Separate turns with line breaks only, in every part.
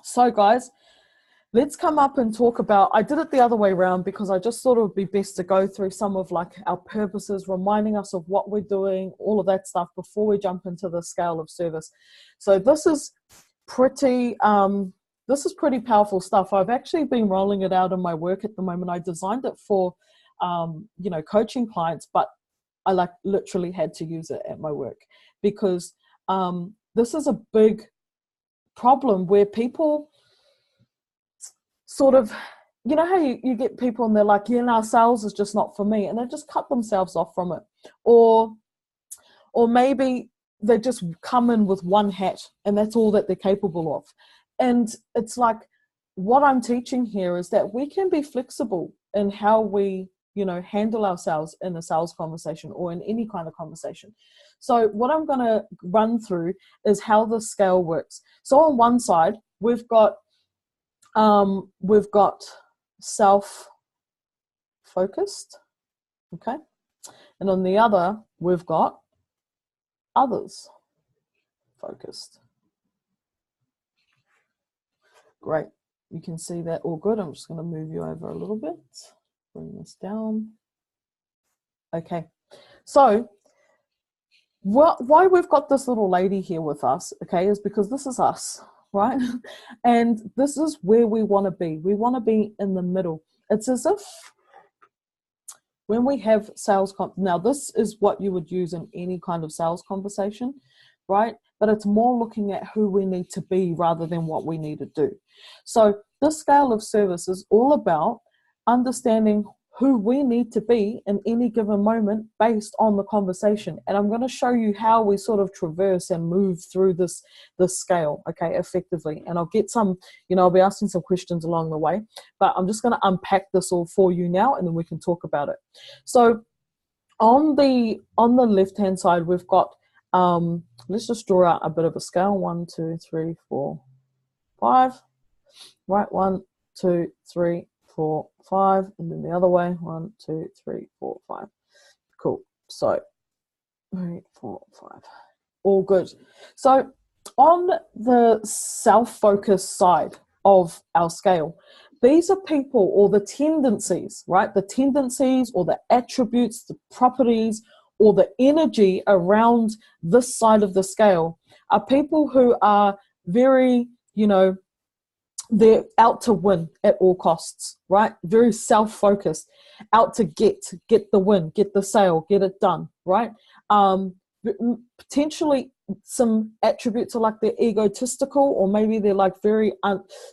So guys, let's come up and talk about, I did it the other way around because I just thought it would be best to go through some of like our purposes, reminding us of what we're doing, all of that stuff before we jump into the scale of service. So this is pretty powerful stuff. I've actually been rolling it out in my work at the moment. I designed it for, coaching clients, but I like literally had to use it at my work because this is a big problem where people sort of, you know how you get people and they're like, yeah, no, sales is just not for me, and they just cut themselves off from it. Or maybe they just come in with one hat and that's all that they're capable of. And it's like, what I'm teaching here is that we can be flexible in how we, handle ourselves in a sales conversation or in any kind of conversation. So what I'm going to run through is how the scale works. So on one side, we've got self-focused, okay? And on the other, we've got others focused. Great. You can see that all good. I'm just going to move you over a little bit. Bring this down. Okay. So why we've got this little lady here with us, okay, is because this is us, right? And this is where we want to be. We want to be in the middle. It's as if when we have sales, now this is what you would use in any kind of sales conversation, right? But it's more looking at who we need to be rather than what we need to do. So this scale of service is all about understanding who we need to be in any given moment based on the conversation. And I'm going to show you how we sort of traverse and move through this scale, okay, effectively. And I'll get some, I'll be asking some questions along the way, but I'm just going to unpack this all for you now and then we can talk about it. So on the left-hand side, we've got, let's just draw out a bit of a scale. 1, 2, 3, 4, 5. Right, 1, 2, 3, 4, 5, and then the other way, 1, 2, 3, 4, 5. Cool. So 3, 4, 5. All good. So on the self-focused side of our scale, these are people or the tendencies, right? The tendencies or the attributes, the properties, or the energy around this side of the scale are people who are very, they're out to win at all costs, right? Very self-focused, out to get the win, get the sale, get it done, right? Potentially some attributes are like they're egotistical, or maybe they're like very,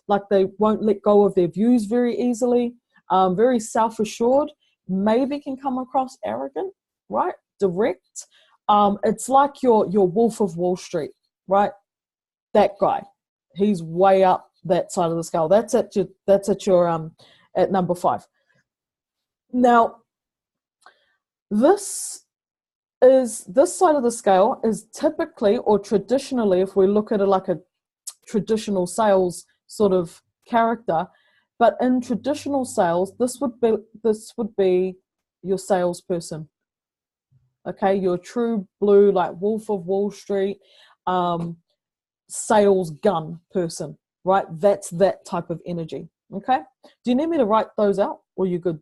like they won't let go of their views very easily, very self-assured, maybe can come across arrogant, right? Direct. It's like your Wolf of Wall Street, right? That guy, he's way up that side of the scale. That's at your at number 5. Now, this side of the scale is typically or traditionally, if we look at it like a traditional sales sort of character, but in traditional sales, this would be your salesperson. Okay, your true blue, like Wolf of Wall Street, sales gun person. Right, that's that type of energy. Okay, do you need me to write those out, or you good?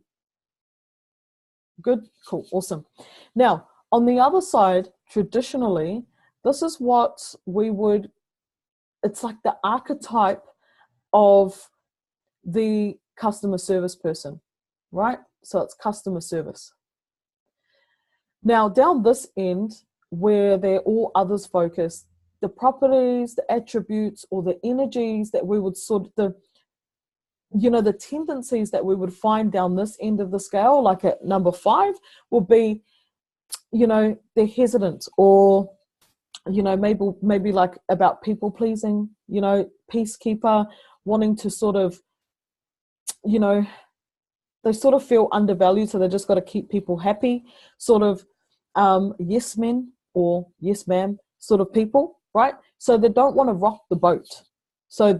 Good, cool, awesome. Now, on the other side, traditionally, this is what it's like the archetype of the customer service person, right? So it's customer service. Now, down this end, where they're all others focused, the properties, the attributes, or the energies that we would the tendencies that we would find down this end of the scale, like at number 5, will be, they're hesitant, or, maybe like about people pleasing, peacekeeper, wanting to sort of, they sort of feel undervalued, so they just got to keep people happy, sort of yes men or yes ma'am sort of people. Right? So they don't want to rock the boat. So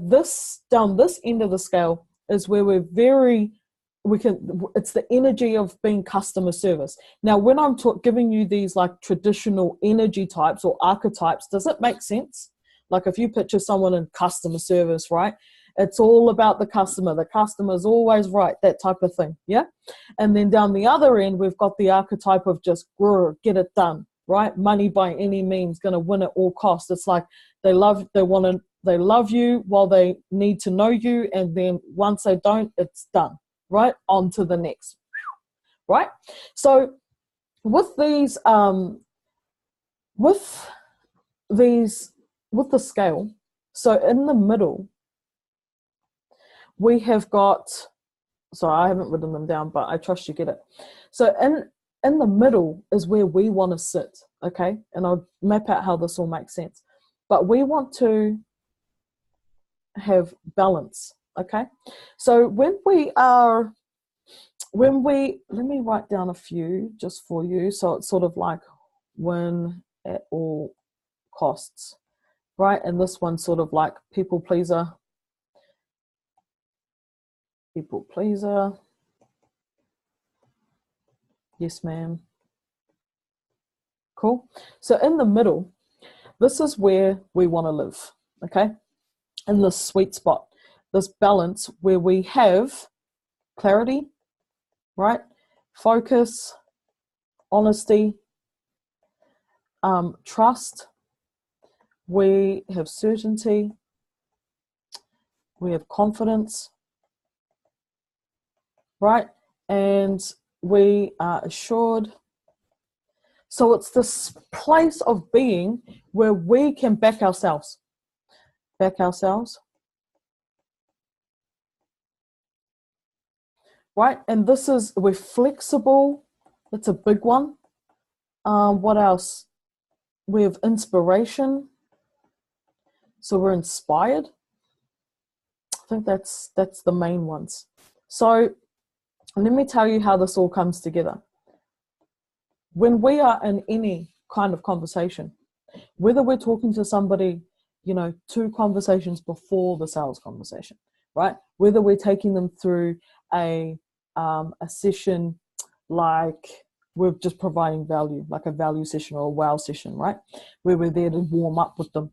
down this end of the scale is where it's the energy of being customer service. Now, when I'm giving you these like traditional energy types or archetypes, does it make sense? Like if you picture someone in customer service, right? It's all about the customer. The customer's always right, that type of thing, yeah? And then down the other end, we've got the archetype of just get it done, right? Money by any means, going to win at all costs. It's like they love you while they need to know you, and then once they don't, it's done, right? On to the next, right? So with these, with the scale, so in the middle, we have got, sorry, I haven't written them down, but I trust you get it. So in the middle is where we want to sit, okay? And I'll map out how this all makes sense. But we want to have balance, okay? So let me write down a few just for you. So it's sort of like win at all costs, right? And this one's sort of like people pleaser. Yes, ma'am. Cool. So in the middle, this is where we want to live, okay? In this sweet spot, this balance where we have clarity, right? Focus, honesty, trust. We have certainty. We have confidence, right? And we are assured. So it's this place of being where we can back ourselves. Right? And this is, we're flexible. That's a big one. What else? We have inspiration. So we're inspired. I think that's the main ones. So let me tell you how this all comes together. When we are in any kind of conversation, whether we're talking to somebody, 2 conversations before the sales conversation, right? Whether we're taking them through a session like we're just providing value, like a value session or a wow session, right? Where we're there to warm up with them.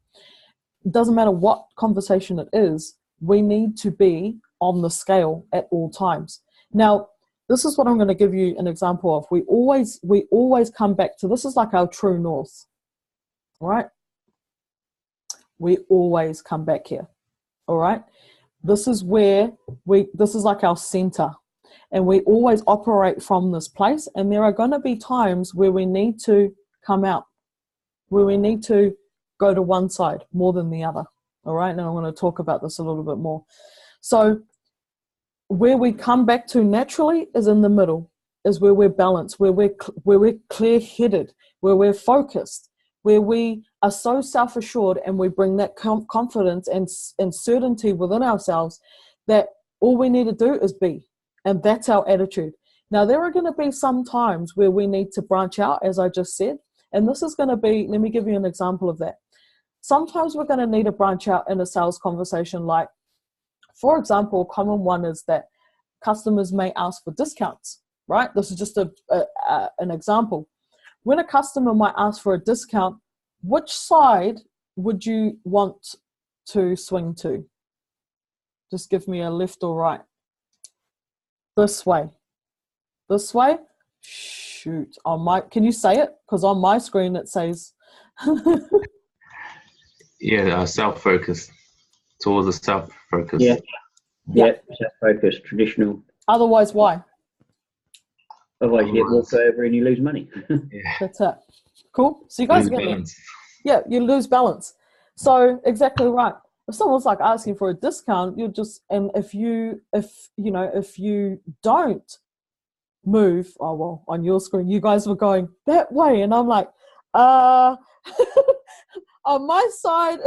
It doesn't matter what conversation it is, we need to be on the scale at all times. Now, this is what I'm going to give you an example of. We always come back to, this is like our true north, right? We always come back here, all right? This is where this is like our center, and we always operate from this place, and there are going to be times where we need to come out, where we need to go to one side more than the other, all right? And I'm going to talk about this a little bit more. So where we come back to naturally is in the middle, is where we're balanced, where we're clear-headed, where we're focused, where we are so self-assured, and we bring that confidence and certainty within ourselves that all we need to do is be. And that's our attitude. Now, there are going to be some times where we need to branch out, as I just said. And this is going to be, let me give you an example of that. Sometimes we're going to need to branch out in a sales conversation. Like, for example, a common one is that customers may ask for discounts, right? This is just an example. When a customer might ask for a discount, which side would you want to swing to? Just give me a left or right. This way. This way? Shoot. Can you say it? Because on my screen it says...
Yeah, self-focused. Towards the self-focus.
Yeah, self-focused, traditional.
Otherwise, why?
Otherwise, you get walked over and you lose money.
Yeah.
That's it. Cool. So you guys get me. Yeah, you lose balance. So exactly right. If someone's like asking for a discount, you're just, and if you don't move, oh well, on your screen, you guys were going that way, and I'm like, on my side,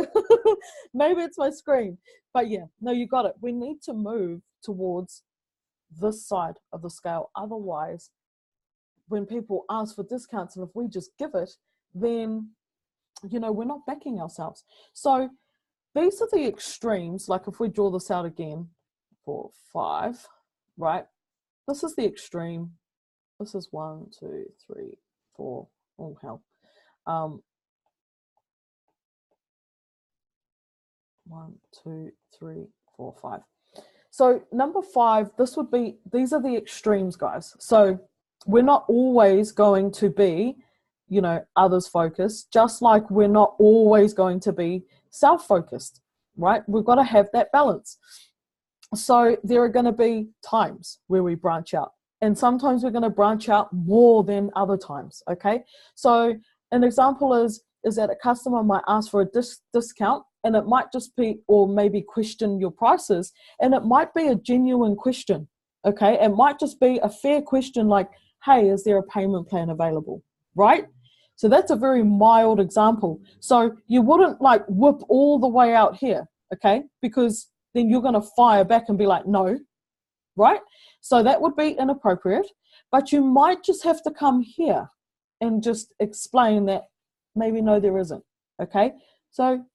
maybe it's my screen, but yeah, no, you got it. We need to move towards this side of the scale. Otherwise, when people ask for discounts, and if we just give it, then, we're not backing ourselves. So these are the extremes. Like if we draw this out again for 5, right? This is the extreme. This is 1, 2, 3, 4. Oh, hell. 1, 2, 3, 4, 5. So number 5, these are the extremes, guys. So we're not always going to be, others focused, just like we're not always going to be self-focused, right? We've got to have that balance. So there are going to be times where we branch out, and sometimes we're going to branch out more than other times, okay? So an example is that a customer might ask for a discount, and it might just be, or maybe question your prices, and it might be a genuine question, okay? It might just be a fair question like, hey, is there a payment plan available, right? So that's a very mild example. So you wouldn't like whip all the way out here, okay? Because then you're going to fire back and be like, no, right? So that would be inappropriate, but you might just have to come here and just explain that maybe no, there isn't, okay? So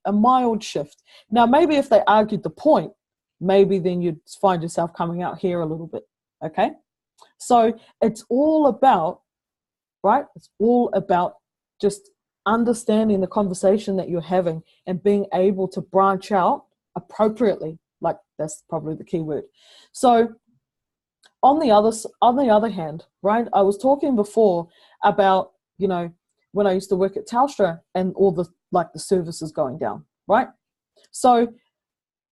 a mild shift. Now, maybe if they argued the point, maybe then you'd find yourself coming out here a little bit, okay? So it's all about, right? It's all about just understanding the conversation that you're having and being able to branch out appropriately. Like, that's probably the key word. So on the other hand, right, I was talking before about, when I used to work at Telstra and all the services going down, right? So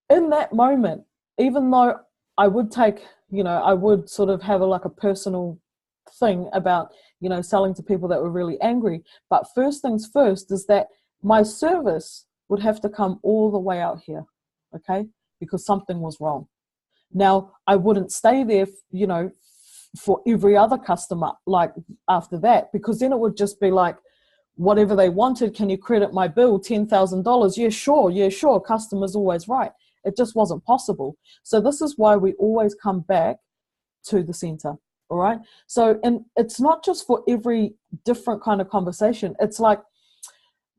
in that moment, even though I would take, I would sort of have a personal thing about, selling to people that were really angry. But first things first is that my service would have to come all the way out here, okay? Because something was wrong. Now, I wouldn't stay there, for every other customer, like after that, because then it would just be like, whatever they wanted, can you credit my bill, $10,000? Yeah, sure. Customer's always right. It just wasn't possible. So this is why we always come back to the center. All right. So, and it's not just for every different kind of conversation. It's like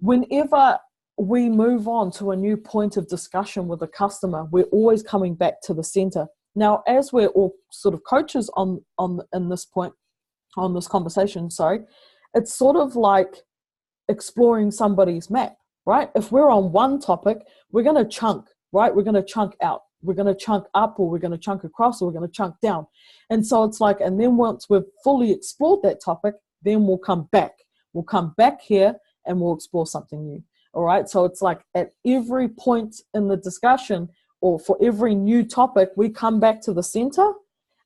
whenever we move on to a new point of discussion with a customer, we're always coming back to the center. Now, as we're all sort of coaches in this point, on this conversation, it's sort of like exploring somebody's map, right? If we're on one topic, we're going to chunk, right? We're going to chunk out. We're going to chunk up, or we're going to chunk across, or we're going to chunk down. And so it's like, and then once we've fully explored that topic, then we'll come back. We'll come back here and we'll explore something new. All right. So it's like at every point in the discussion, or for every new topic, we come back to the center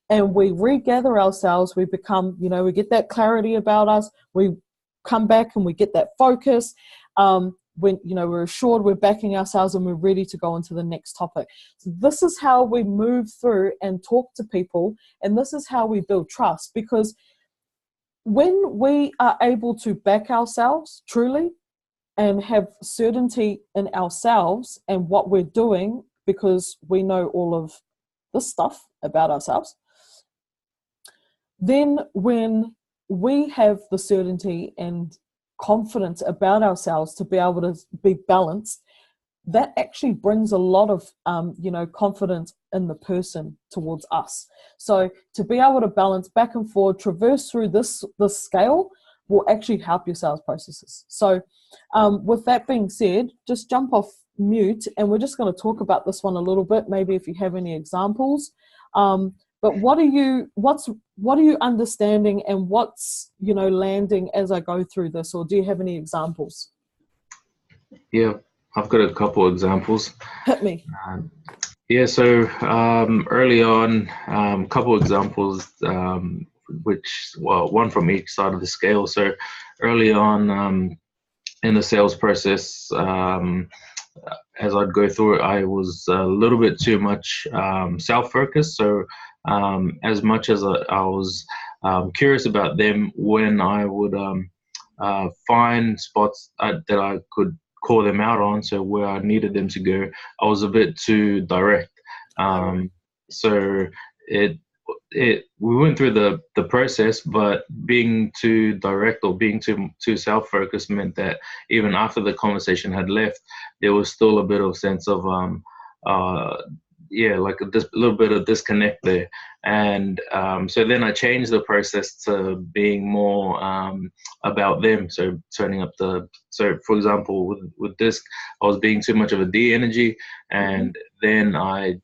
and we regather ourselves. We become, we get that clarity about us. We come back and we get that focus. When we're assured we're backing ourselves and we're ready to go into the next topic. So this is how we move through and talk to people, and this is how we build trust, because when we are able to back ourselves truly and have certainty in ourselves and what we're doing, because we know all of this stuff about ourselves, then when we have the certainty and confidence about ourselves to be able to be balanced, that actually brings a lot of confidence in the person towards us. So to be able to balance back and forth, traverse through this scale, will actually help your sales processes. So with that being said, just jump off mute and we're just going to talk about this one a little bit, maybe if you have any examples. But what are you understanding, and what's landing as I go through this, or do you have any examples?
Yeah, I've got a couple examples.
Hit me.
So early on, a couple examples, one from each side of the scale. So early on in the sales process, as I'd go through it, I was a little bit too much self-focused. So as much as I was curious about them, when I would find spots that I could call them out on, so where I needed them to go, I was a bit too direct. So we went through the process, but being too direct or being too self-focused meant that even after the conversation had left, there was still a bit of sense of yeah, like a little bit of disconnect there. And so then I changed the process to being more about them. So turning up so for example, with disc, I was being too much of a D energy, and then I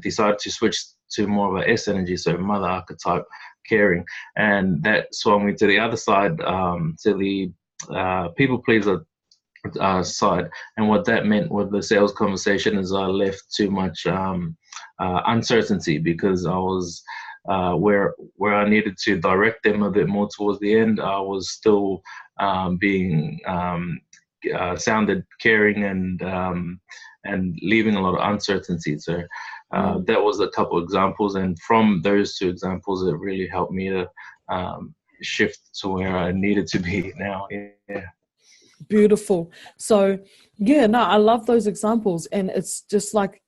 decided to switch to more of a S energy, so mother archetype, caring, and that swung me to the other side, to the people pleaser side. And what that meant with the sales conversation is I left too much uncertainty, because I was where I needed to direct them a bit more towards the end. I was still being sounded caring and leaving a lot of uncertainty. So that was a couple examples, and from those two examples, it really helped me to shift to where I needed to be now. Yeah.
Beautiful. So yeah, no, I love those examples, and it's just like,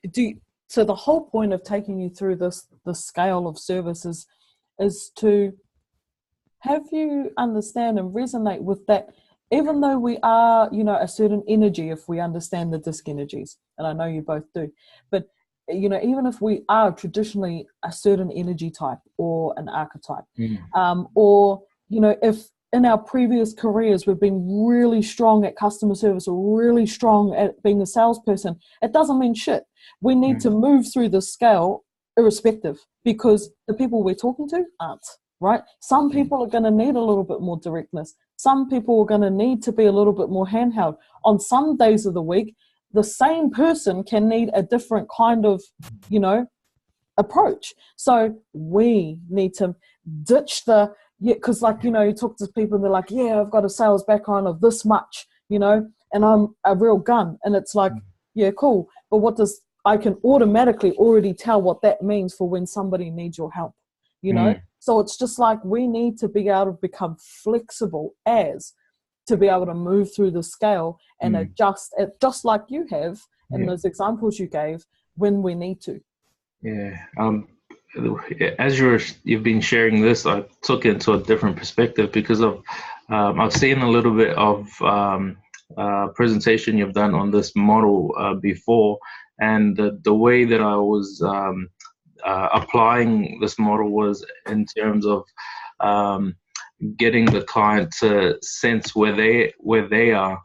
so the whole point of taking you through the scale of services is to have you understand and resonate with that, even though we are, a certain energy, if we understand the disc energies, and I know you both do, but even if we are traditionally a certain energy type or an archetype, or if in our previous careers we've been really strong at customer service or really strong at being a salesperson, it doesn't mean shit. We need to move through the scale irrespective, because the people we're talking to aren't, right? Some people are going to need a little bit more directness. Some people are going to need to be a little bit more handheld. On some days of the week, the same person can need a different kind of, approach. So we need to ditch because you talk to people and they're like, yeah, I've got a sales background of this much, and I'm a real gun. And it's like, yeah, cool. But I can automatically already tell what that means for when somebody needs your help, So it's just like, we need to be able to become flexible to be able to move through the scale and adjust it, just like you have in those examples you gave, when we need to.
Yeah. As you've been sharing this, I took it into a different perspective, because I've seen a little bit of presentation you've done on this model before, and the way that I was applying this model was in terms of getting the client to sense where they are.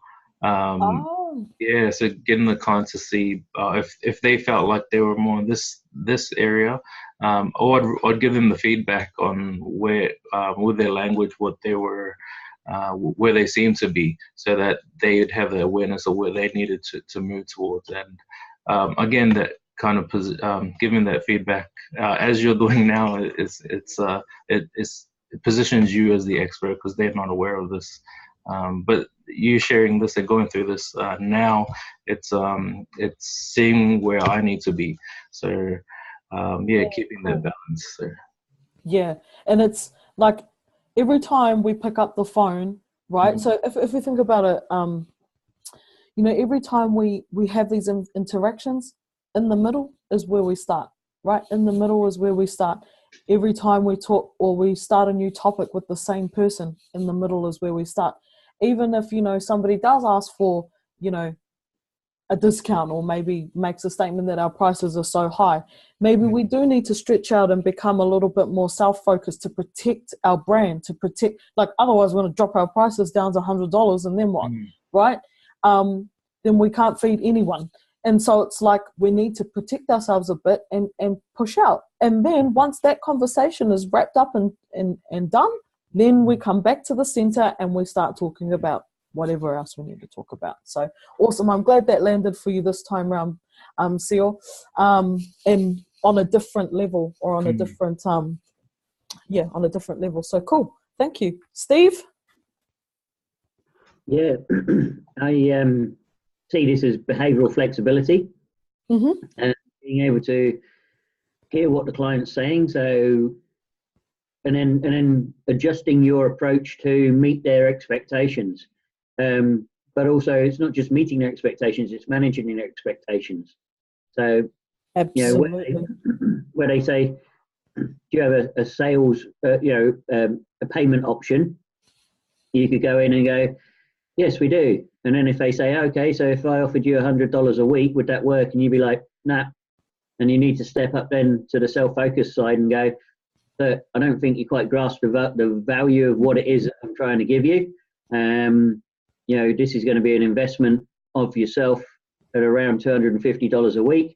Yeah, so getting the client to see if they felt like they were more in this area, or I'd give them the feedback on where with their language, what they were, where they seemed to be, so that they'd have the awareness of where they needed to move towards. And again, that kind of giving that feedback as you're doing now, it positions you as the expert, because they're not aware of this. But you sharing this and going through this now, it's seeing where I need to be. So keeping that balance. So.
Yeah, and it's like every time we pick up the phone, right? So if we think about it, every time we have these interactions, in the middle is where we start, right? In the middle is where we start. Every time we talk or we start a new topic with the same person, in the middle is where we start. Even if, somebody does ask for, a discount, or maybe makes a statement that our prices are so high, maybe we do need to stretch out and become a little bit more self-focused to protect our brand, otherwise we're going to drop our prices down to $100, and then what, right? Then we can't feed anyone. And so it's like, we need to protect ourselves a bit and push out. And then once that conversation is wrapped up and done, then we come back to the center and we start talking about whatever else we need to talk about. So awesome. I'm glad that landed for you this time around, Seal, and on a different level, or on a different, on a different level. So cool. Thank you. Steve?
Yeah, I see this as behavioral flexibility, and being able to hear what the client's saying. So, and then adjusting your approach to meet their expectations. But also, it's not just meeting their expectations; it's managing their expectations. So,
absolutely,
where they say, "Do you have a sales, a payment option?" You could go in and go, "Yes, we do." And then if they say, "Okay, so if I offered you $100 a week, would that work?" And you'd be like, "Nah, and you need to step up then to the self-focused side and go, "Look, I don't think you quite grasp the value of what it is that I'm trying to give you. This is going to be an investment of yourself at around $250 a week.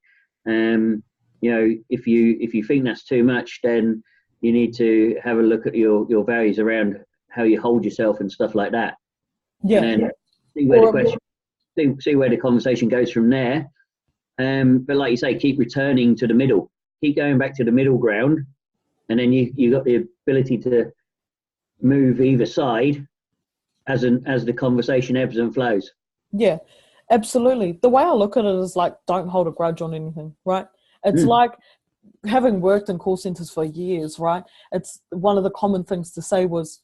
If you think that's too much, then you need to have a look at your values around how you hold yourself and stuff like that."
Yeah.
And then see where the conversation goes from there. But like you say, keep returning to the middle, keep going back to the middle ground, and then you got the ability to move either side as the conversation ebbs and flows.
Yeah, absolutely. The way I look at it is like, don't hold a grudge on anything, right? It's like, having worked in call centers for years, right? It's one of the common things to say was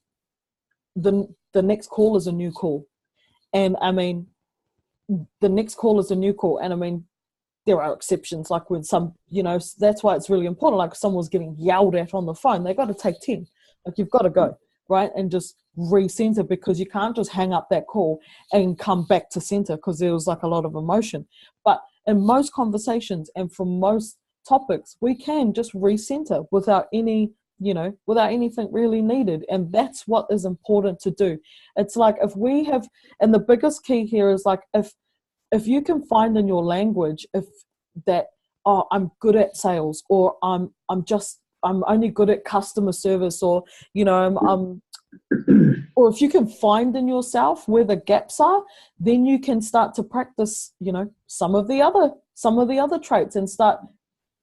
the next call is a new call. And I mean, the next call is a new call. And I mean, there are exceptions, like when some, that's why it's really important. Like if someone's getting yelled at on the phone, they got to take 10. Like you've got to go, right? And just recenter, because you can't just hang up that call and come back to center, because there was like a lot of emotion. But in most conversations and for most topics, we can just recenter without without anything really needed. And that's what is important to do. It's like if we have, and the biggest key here is like, if you can find in your language, I'm good at sales, or I'm only good at customer service, or or if you can find in yourself where the gaps are, then you can start to practice, some of the other traits, and start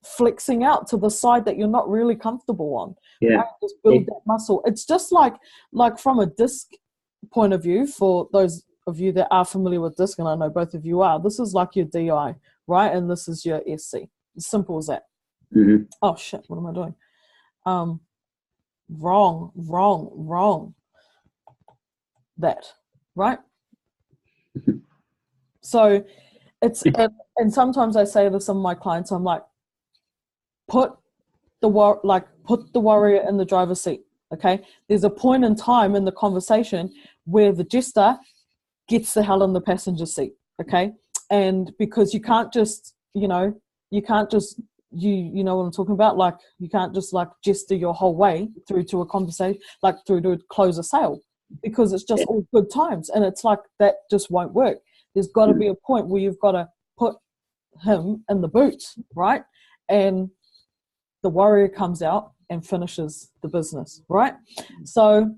flexing out to the side that you're not really comfortable on.
Yeah.
Right? Just build that muscle. It's just like from a disc point of view, for those of you that are familiar with disc, and I know both of you are, this is like your DI, right? And this is your SC. As simple as that.
Mm-hmm.
Oh shit, what am I doing? Wrong. That, right? So it's, and sometimes I say to some of my clients, I'm like, put the warrior in the driver's seat. Okay, there's a point in time in the conversation where the jester gets the hell in the passenger seat. Okay, and because you can't just, you know what I'm talking about. Like you can't just like jester your whole way through to a conversation, like through to close a sale, because it's just all good times, and it's like that just won't work. There's got to be a point where you've got to put him in the boot, right? And the warrior comes out and finishes the business, right? So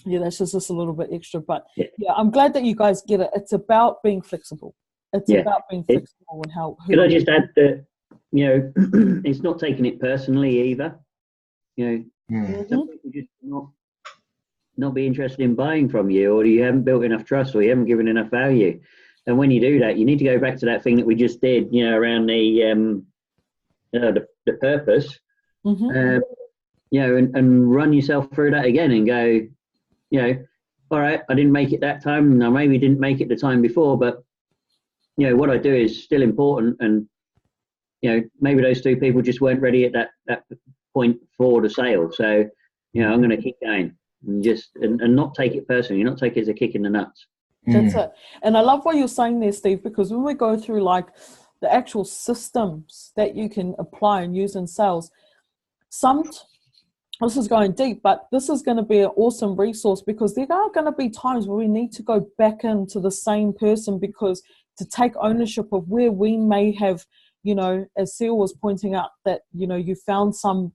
yeah, that's just a little bit extra, but yeah, I'm glad that you guys get it. It's about being flexible. It's about being flexible and how.
Could I just add that, it's not taking it personally either. Some people just not be interested in buying from you, or you haven't built enough trust, or you haven't given enough value. And when you do that, you need to go back to that thing that we just did, around the purpose. And run yourself through that again and go, all right, I didn't make it that time, and I maybe didn't make it the time before, but what I do is still important, and maybe those two people just weren't ready at that point for the sale. So I'm going to keep going and just and not take it personally, not take it as a kick in the nuts.
That's it. And I love what you're saying there, Steve, because when we go through like the actual systems that you can apply and use in sales, this is going deep, but this is going to be an awesome resource, because there are going to be times where we need to go back into the same person, because to take ownership of where we may have, as Seal was pointing out, that, you found some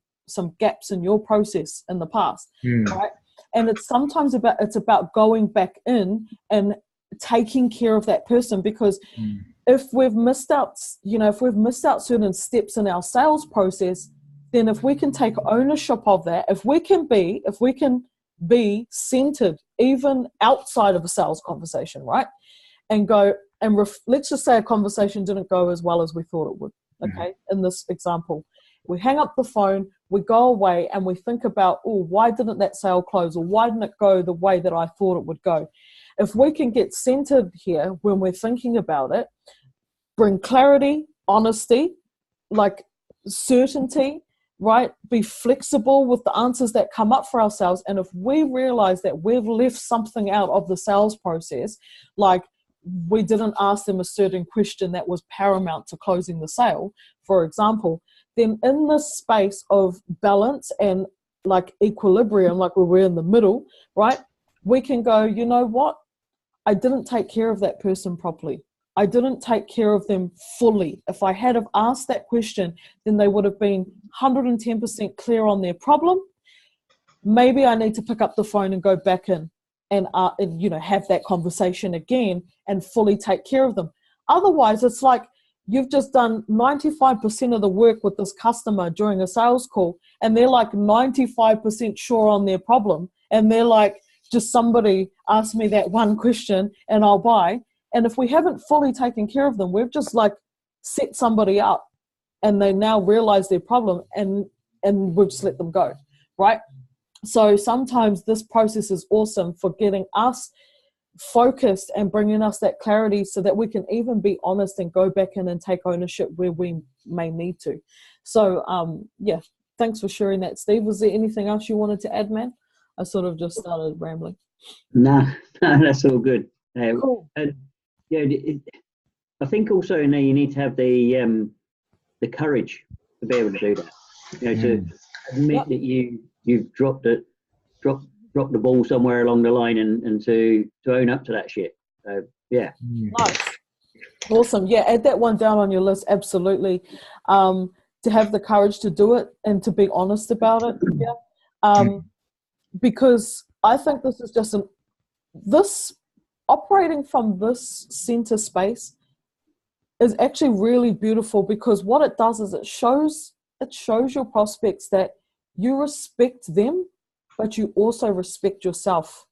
gaps in your process in the past, right? And it's sometimes about going back in and taking care of that person, because if we've missed out certain steps in our sales process, then if we can take ownership of that, if we can be centered even outside of a sales conversation, right? And go and let's just say a conversation didn't go as well as we thought it would. Okay, in this example, we hang up the phone, we go away, and we think about, why didn't that sale close, or why didn't it go the way that I thought it would go? If we can get centered here when we're thinking about it, bring clarity, honesty, like certainty, right? Be flexible with the answers that come up for ourselves. And if we realize that we've left something out of the sales process, like we didn't ask them a certain question that was paramount to closing the sale, for example, then in this space of balance and like equilibrium, like where we're in the middle, right? We can go, you know what? I didn't take care of that person properly. I didn't take care of them fully. If I had have asked that question, then they would have been 110% clear on their problem. Maybe I need to pick up the phone and go back in and have that conversation again and fully take care of them. Otherwise, it's like you've just done 95% of the work with this customer during a sales call, and they're like 95% sure on their problem, and they're like, just somebody ask me that one question and I'll buy. And if we haven't fully taken care of them, we've just like set somebody up and they now realize their problem and we've just let them go, right? So sometimes this process is awesome for getting us focused and bringing us that clarity so that we can even be honest and go back in and take ownership where we may need to. So, thanks for sharing that, Steve. Was there anything else you wanted to add, man? I sort of just started rambling.
No, that's all good.
Cool.
I think also you need to have the courage to be able to do that. To admit that you've dropped the ball somewhere along the line and to own up to that shit. So yeah.
Nice. Awesome. Yeah, add that one down on your list. Absolutely. To have the courage to do it and to be honest about it. Yeah. Because I think this is just this operating from this center space is actually really beautiful, because what it does is it shows your prospects that you respect them, but you also respect yourself.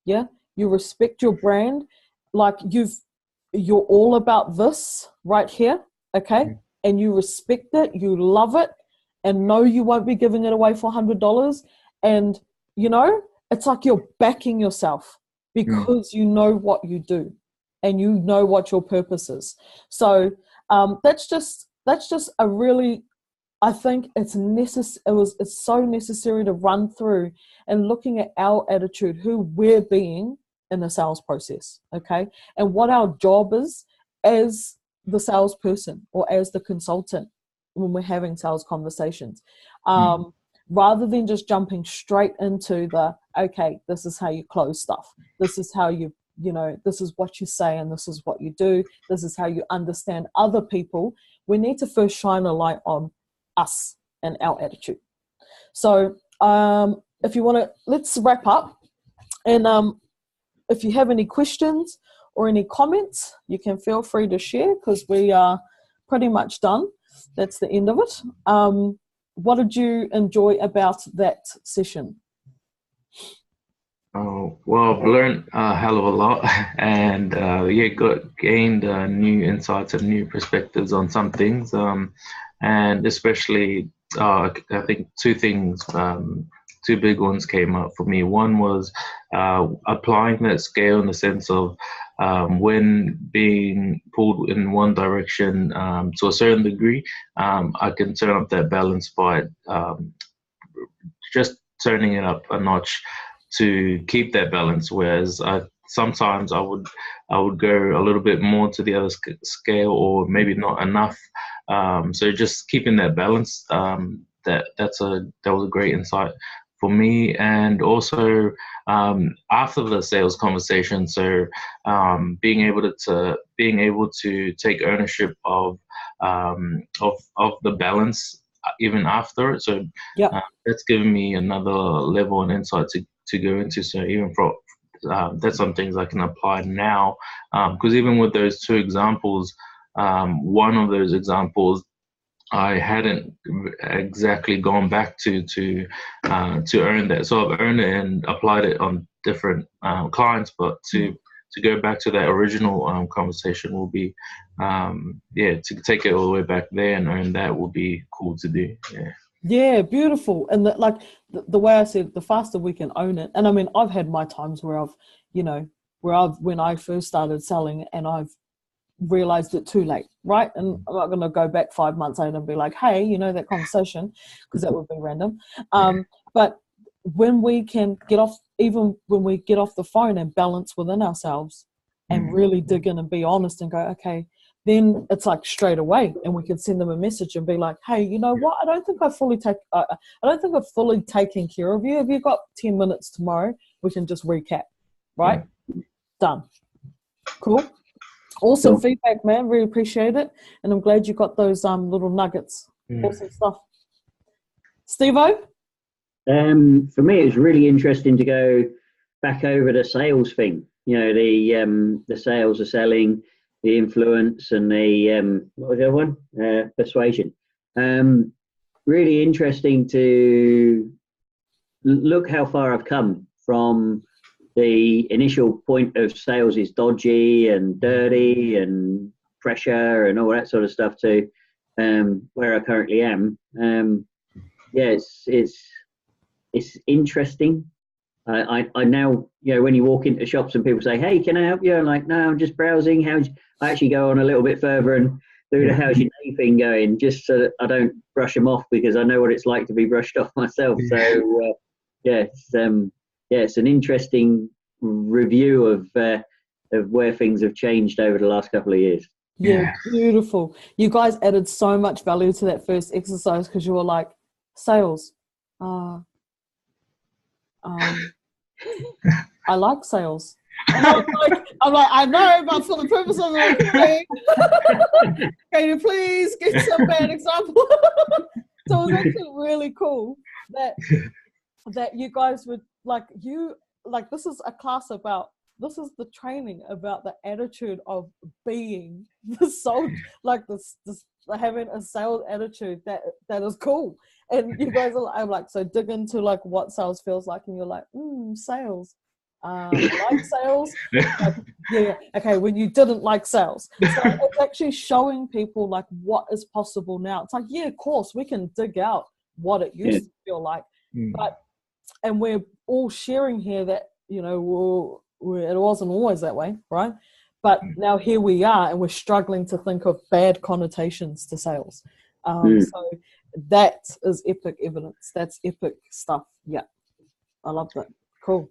Yeah, you respect your brand, like you're all about this right here, okay? And you respect it, you love it, and know you won't be giving it away for $100. And it's like you're backing yourself because you know what you do and you know what your purpose is. So that's just a really, I think it's so necessary to run through and looking at our attitude, who we're being in the sales process, okay? And what our job is as the salesperson or as the consultant when we're having sales conversations. Rather than just jumping straight into okay, this is how you close stuff. This is how this is what you say and this is what you do. This is how you understand other people. We need to first shine a light on us and our attitude. So if you want to, let's wrap up. And if you have any questions or any comments, you can feel free to share, because we are pretty much done. That's the end of it. What did you enjoy about that session?
Well, I've learned a hell of a lot, and gained new insights and new perspectives on some things, and especially I think two things, two big ones came up for me. One was applying that scale in the sense of when being pulled in one direction to a certain degree, I can turn up that balance by just turning it up a notch to keep that balance. Whereas sometimes I would go a little bit more to the other scale, or maybe not enough. So just keeping that balance. That was a great insight for me. And also after the sales conversation, so being able to take ownership of the balance even after it. So that's given me another level and insight to go into. So even for that's some things I can apply now, because even with those two examples, one of those examples I hadn't exactly gone back to earn that. So I've earned it and applied it on different clients, but to go back to that original conversation will be, to take it all the way back there and earn that will be cool to do.
Yeah, beautiful. And the way I said, the faster we can own it. And I mean, I've had my times where when I first started selling and I've realized it too late, right? And I'm not going to go back 5 months later and be like, hey, that conversation, because that would be random. But when we can get off, even when we get off the phone and balance within ourselves, and really dig in and be honest and go, okay, then it's like straight away, and we can send them a message and be like, hey, you know what? I don't think I've fully taken care of you. Have you got 10 minutes tomorrow? We can just recap, right? Done. Cool. Awesome feedback, man. Really appreciate it, and I'm glad you got those little nuggets. Awesome stuff. Steve-O?
For me, it was really interesting to go back over the sales thing. You know, the sales are selling, the influence, and the what was the other one? Persuasion. Really interesting to look how far I've come from the initial point of sales is dodgy and dirty and pressure and all that sort of stuff to where I currently am. Yeah, it's interesting. I now, you know, when you walk into shops and people say, hey, can I help you? I'm like, no, I'm just browsing. I actually go on a little bit further and do the how's your day thing going, just so that I don't brush them off, because I know what it's like to be brushed off myself. So it's an interesting review of where things have changed over the last couple of years.
Yeah, beautiful. You guys added so much value to that first exercise, because you were like, sales. I like sales. I'm like, I know, but for the purpose of the recording, can you please give some bad example? So it was actually really cool that you guys would this is a class about, this is the training about the attitude of being the soul, like this having a sales attitude that is cool. And you guys are, I'm like, so dig into like what sales feels like, and you're like, sales. Like sales. Like, yeah, okay, when you didn't like sales. So it's actually showing people like what is possible now. It's like, yeah, of course, we can dig out what it used to feel like. And we're all sharing here that, you know, it wasn't always that way, right? But now here we are, and we're struggling to think of bad connotations to sales. So that is epic evidence. That's epic stuff. Yeah, I love that. Cool.